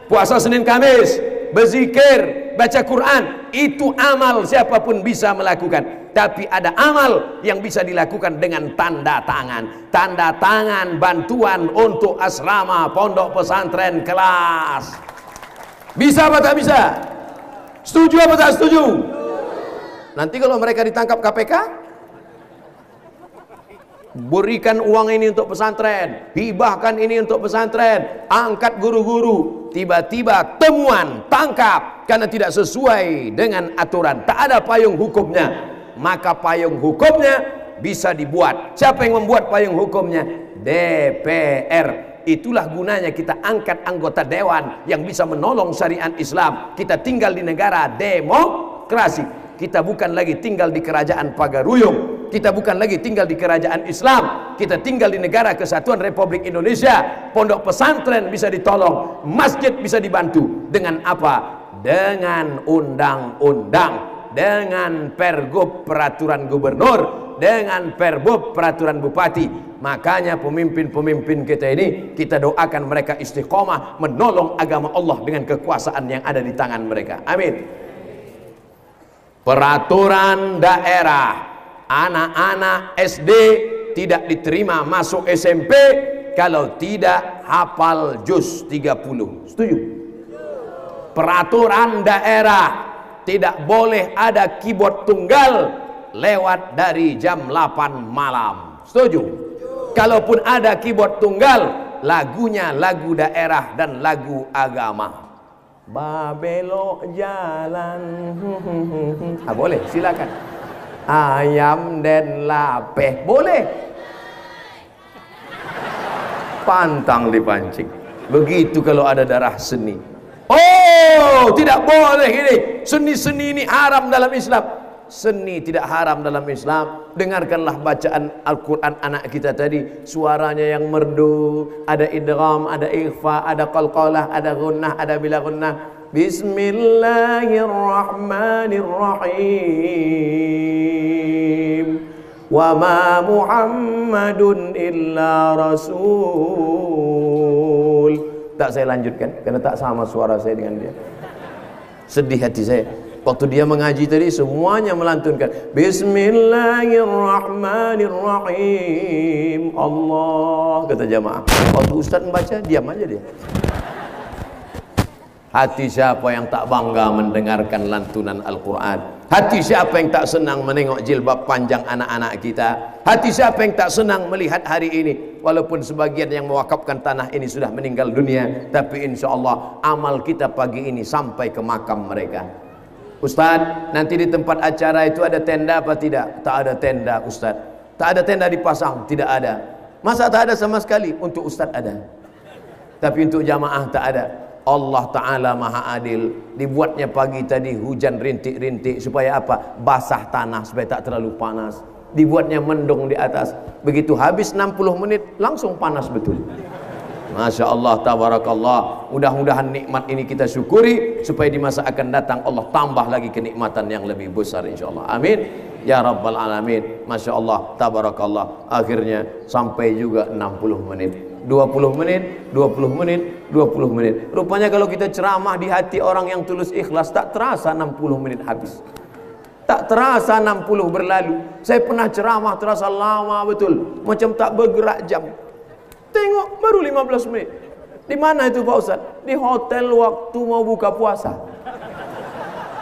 puasa Senin Kamis, berzikir, baca Quran, itu amal siapapun bisa melakukan. Tapi ada amal yang bisa dilakukan dengan tanda tangan. Tanda tangan bantuan untuk asrama, pondok pesantren, kelas. Bisa apa tak bisa? Setuju apa tak setuju? Nanti kalau mereka ditangkap KPK, berikan uang ini untuk pesantren, hibahkan ini untuk pesantren, angkat guru-guru, tiba-tiba temuan, tangkap karena tidak sesuai dengan aturan, tak ada payung hukumnya. Maka payung hukumnya bisa dibuat. Siapa yang membuat payung hukumnya? DPR. Itulah gunanya kita angkat anggota dewan yang bisa menolong syariat Islam. Kita tinggal di negara demokrasi. Kita bukan lagi tinggal di kerajaan Pagaruyung. Kita bukan lagi tinggal di kerajaan Islam. Kita tinggal di negara kesatuan Republik Indonesia. Pondok pesantren bisa ditolong, masjid bisa dibantu. Dengan apa? Dengan undang-undang, dengan pergub peraturan gubernur, dengan perbub peraturan bupati. Makanya pemimpin-pemimpin kita ini, kita doakan mereka istiqomah menolong agama Allah dengan kekuasaan yang ada di tangan mereka. Amin. Peraturan daerah, anak-anak SD tidak diterima masuk SMP kalau tidak hafal juz 30. Setuju? Peraturan daerah, tidak boleh ada keyboard tunggal lewat dari jam 8 malam. Setuju? Kalaupun ada keyboard tunggal, lagunya lagu daerah dan lagu agama. Babelok jalan. Boleh, silakan. Ayam dan lapeh, boleh. Pantang dipancing. Begitu kalau ada darah seni. Oh, tidak boleh ini. Seni-seni ini haram dalam Islam. Seni tidak haram dalam Islam. Dengarkanlah bacaan Al-Quran anak kita tadi, suaranya yang merdu, ada idgham, ada ikhfa, ada qalqalah, ada gunnah, ada bila gunnah. Bismillahirrahmanirrahim. Wa ma Muhammadun illa rasul. Tak saya lanjutkan karena tak sama suara saya dengan dia. Sedih hati saya. Waktu dia mengaji tadi semuanya melantunkan Bismillahirrahmanirrahim. Allah, kata jamaah. Waktu Ustaz membaca diam aja dia. Hati siapa yang tak bangga mendengarkan lantunan Al-Quran? Hati siapa yang tak senang menengok jilbab panjang anak-anak kita? Hati siapa yang tak senang melihat hari ini? Walaupun sebagian yang mewakafkan tanah ini sudah meninggal dunia, tapi insya Allah amal kita pagi ini sampai ke makam mereka. Ustaz, nanti di tempat acara itu ada tenda apa tidak? Tak ada tenda, Ustaz. Tak ada tenda dipasang? Tidak ada. Masa tak ada sama sekali? Untuk Ustaz ada, tapi untuk jamaah tak ada. Allah Ta'ala maha adil. Dibuatnya pagi tadi hujan rintik-rintik supaya apa? Basah tanah supaya tak terlalu panas. Dibuatnya mendung di atas. Begitu habis 60 menit langsung panas betul. Masya Allah, tabarakallah. Mudah-mudahan nikmat ini kita syukuri supaya di masa akan datang Allah tambah lagi kenikmatan yang lebih besar insyaallah. Amin ya rabbal alamin. Masya Allah, tabarakallah. Akhirnya sampai juga 60 menit, 20 menit, 20 menit, 20 menit. Rupanya kalau kita ceramah di hati orang yang tulus ikhlas, tak terasa 60 menit habis. Tak terasa 60 berlalu. Saya pernah ceramah terasa lama betul, macam tak bergerak jam. Tengok baru 15 menit. Di mana itu Pak Ustaz? Di hotel waktu mau buka puasa.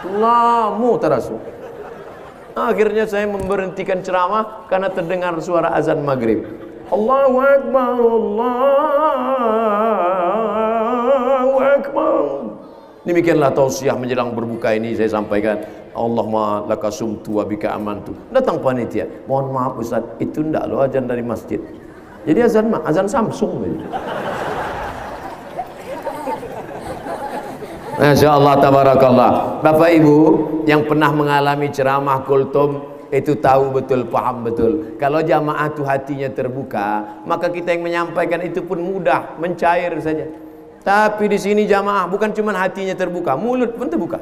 Lama terasa. Akhirnya saya memberhentikan ceramah karena terdengar suara azan maghrib. Allahu Akbar, Allahu Akbar. Demikianlah tausiah menjelang berbuka ini saya sampaikan. Allahumma laka sumtu wa bika amantu. Datang panitia. Mohon maaf Ustaz, itu enggak loh azan dari masjid. Jadi azan Samsung. Masya Allah, tabarakallah. Bapak Ibu yang pernah mengalami ceramah kultum itu tahu betul, paham betul. Kalau jamaah itu hatinya terbuka, maka kita yang menyampaikan itu pun mudah, mencair saja. Tapi di sini jamaah bukan cuma hatinya terbuka, mulut pun terbuka.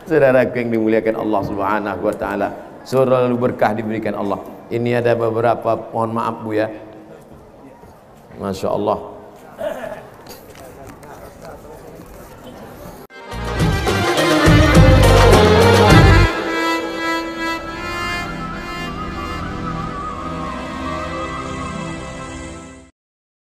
Saudaraku yang dimuliakan Allah Subhanahu wa taala, selalu berkah diberikan Allah. Ini ada beberapa, mohon maaf Bu ya. Masya Allah.